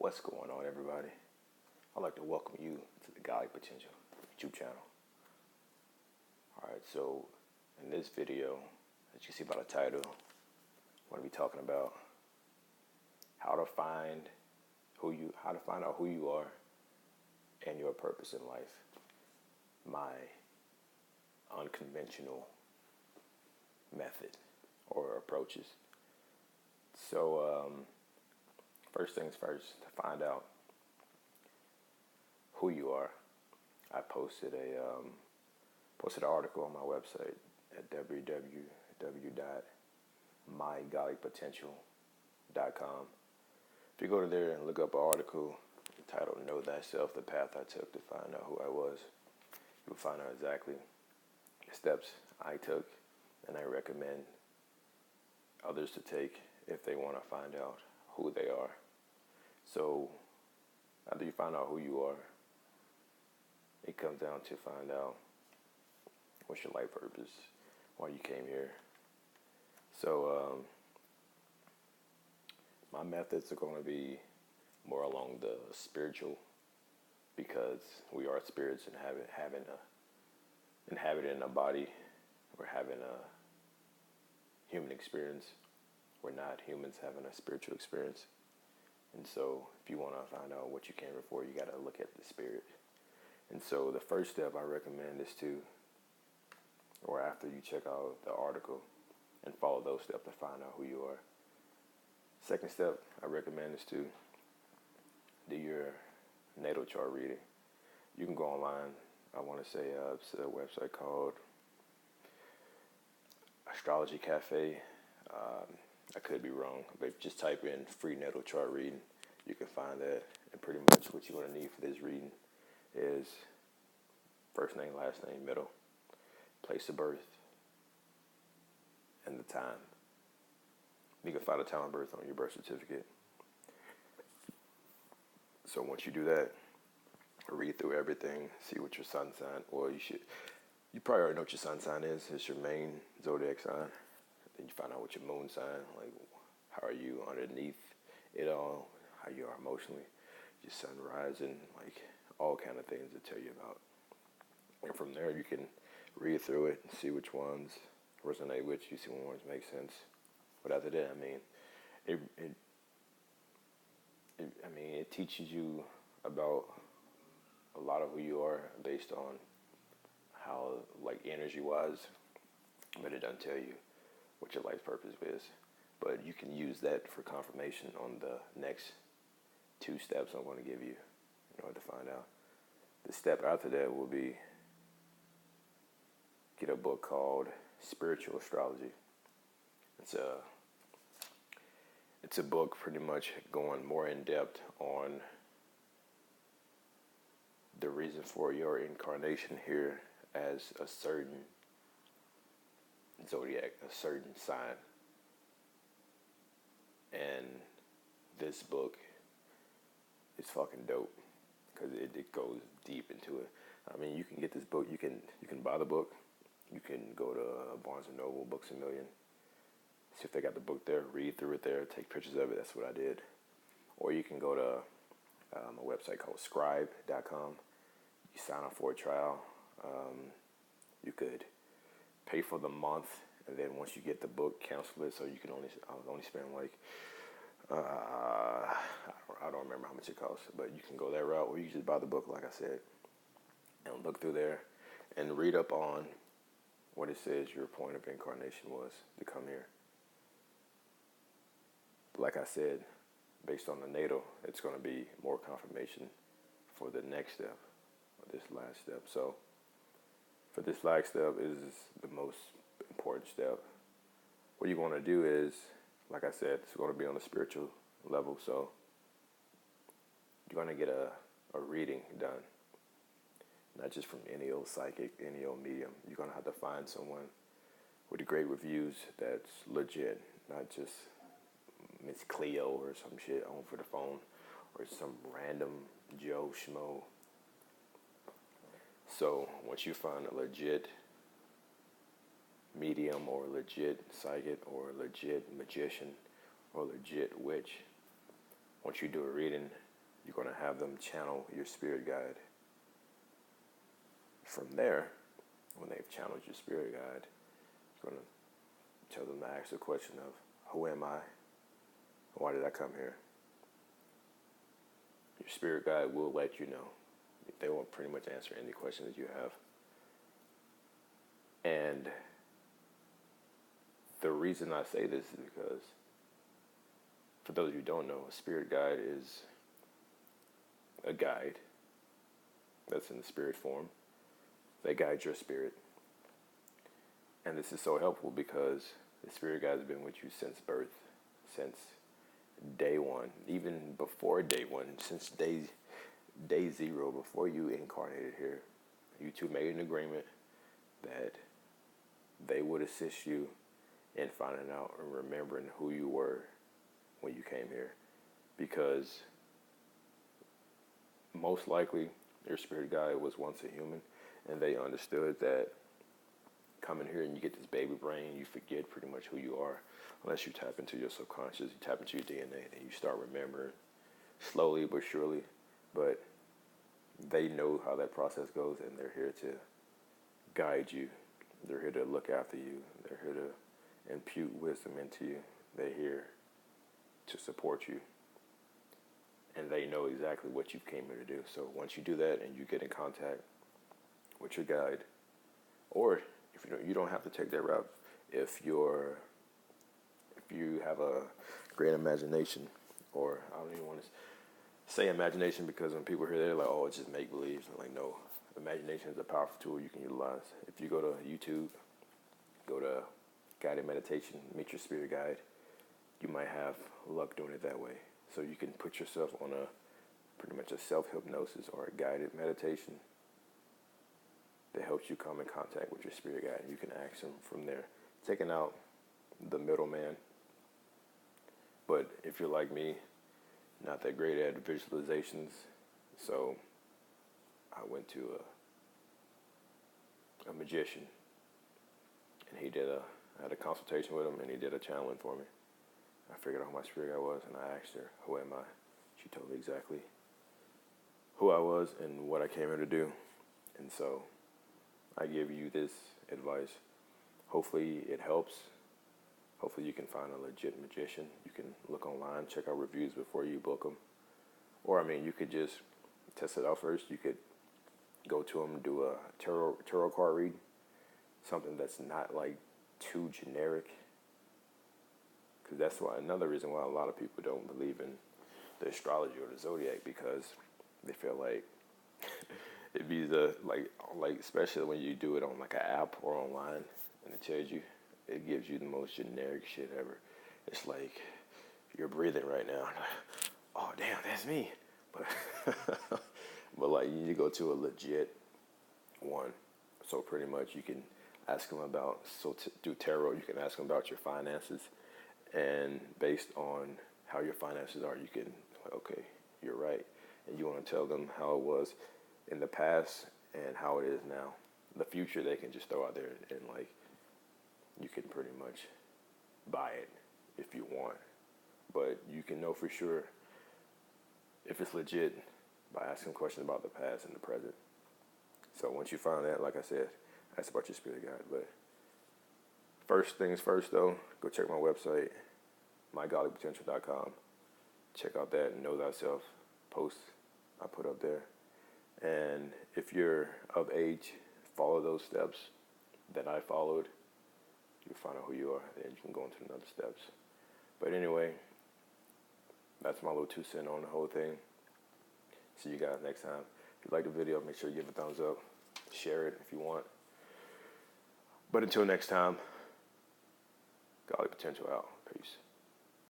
What's going on, everybody? I'd like to welcome you to the Godly Potential YouTube channel. Alright, so in this video, as you see by the title, I'm going to be talking about how to find out who you are and your purpose in life. My unconventional method or approaches. So, first things first, to find out who you are, I posted an article on my website at www.mygodlypotential.com. If you go to there and look up an article entitled "Know Thyself: The Path I Took to Find Out Who I Was," you'll find out exactly the steps I took and I recommend others to take if they want to find out who they are. So after you find out who you are, it comes down to find out what's your life purpose, why you came here. So my methods are going to be more along the spiritual, because we are spirits and inhabiting a body. We're having a human experience. We're not humans having a spiritual experience. And so if you want to find out what you came here for, you got to look at the spirit. And so the first step I recommend is after you check out the article and follow those steps to find out who you are. Second step I recommend is to do your natal chart reading. You can go online. I want to say it's a website called Astrology Cafe. I could be wrong, but just type in free natal chart reading. You can find that, and pretty much what you're going to need for this reading is first name, last name, middle, place of birth, and the time. You can find the time of birth on your birth certificate. So once you do that, read through everything, see what your sun sign, you probably already know what your sun sign is. It's your main zodiac sign. Then you find out what your moon sign, like how are you underneath it all, how you are emotionally, your sun rising, like all kind of things to tell you about. And from there you can read through it and see which ones resonate with you, see which ones make sense. But after that, it teaches you about a lot of who you are based on how, like, energy-wise, but it doesn't tell you what your life purpose is. But you can use that for confirmation on the next two steps I'm going to give you in order to find out. The step after that will be get a book called Spiritual Astrology. It's a book pretty much going more in depth on the reason for your incarnation here as a certain zodiac, a certain sign. And this book is fucking dope because it goes deep into it. I mean, you can get this book. You can buy the book. You can go to Barnes & Noble, Books A Million. See if they got the book there. Read through it there. Take pictures of it. That's what I did. Or you can go to a website called scribe.com. You sign up for a trial. You could pay for the month, and then once you get the book, cancel it. So you can only spend like I don't remember how much it costs, but you can go that route, or you just buy the book, like I said, and look through there and read up on what it says your point of incarnation was to come here. Like I said, based on the natal, it's going to be more confirmation for the next step, or this last step. So for this last step is the most important step. What you want to do is, like I said, it's going to be on a spiritual level. So you're going to get a reading done, not just from any old psychic, any old medium. You're going to have to find someone with great reviews that's legit, not just Miss Cleo or some shit on for the phone, or some random Joe Schmo. So once you find a legit medium or legit psychic or legit magician or legit witch, once you do a reading, You're going to have them channel your spirit guide. From there, when they've channeled your spirit guide, you're going to tell them to ask the question of, who am I? Why did I come here? Your spirit guide will let you know. They will pretty much answer any question that you have. And the reason I say this is because, for those of you who don't know, a spirit guide is a guide that's in the spirit form. They guide your spirit. And this is so helpful because the spirit guide has been with you since birth, since day one, even before day one, since day zero, before you incarnated here. You two made an agreement that they would assist you in finding out and remembering who you were when you came here. Because most likely your spirit guide was once a human, and they understood that coming here and you get this baby brain, you forget pretty much who you are. Unless you tap into your subconscious, you tap into your DNA, and you start remembering slowly but surely. But they know how that process goes, and they're here to guide you. They're here to look after you. They're here to impute wisdom into you. They're here to support you. And they know exactly what you came here to do. So once you do that and you get in contact with your guide, or if you don't have to take that route. If you have a great imagination, or I don't even want to say imagination because when people hear that, they're like, oh, it's just make believe. I'm like, no, imagination is a powerful tool you can utilize. If you go to YouTube, go to guided meditation, meet your spirit guide, you might have luck doing it that way. So you can put yourself on pretty much a self-hypnosis or a guided meditation that helps you come in contact with your spirit guide. You can ask them from there, taking out the middleman. But if you're like me, not that great at visualizations, so I went to a magician, and I had a consultation with him, and he did a channeling for me. I figured out who my spirit guide was, and I asked her, who am I? She told me exactly who I was and what I came here to do. And so I give you this advice. Hopefully it helps. Hopefully you can find a legit magician. You can look online, check out reviews before you book them. Or, you could just test it out first. You could go to them, do a tarot card read, something that's not like too generic. Because that's another reason why a lot of people don't believe in the astrology or the zodiac, because they feel like it'd be like especially when you do it on like an app or online, and it gives you the most generic shit ever. It's like you're breathing right now. Oh damn, that's me. But like you need to go to a legit one. So pretty much you can ask them about, do tarot, you can ask them about your finances, and based on how your finances are, you can, okay, you're right. And you want to tell them how it was in the past and how it is now. The future they can just throw out there, and like you can pretty much buy it if you want. But you can know for sure if it's legit by asking questions about the past and the present. So once you find that, like I said, ask about your spirit guide. But first things first, though, go check my website, mygodlypotential.com. Check out that Know Thyself post I put up there. And if you're of age, follow those steps that I followed. You'll find out who you are, then you can go into the other steps. But anyway, that's my little 2 cents on the whole thing. See you guys next time. If you like the video, make sure you give it a thumbs up. Share it if you want. But until next time, Godly Potential out. Peace.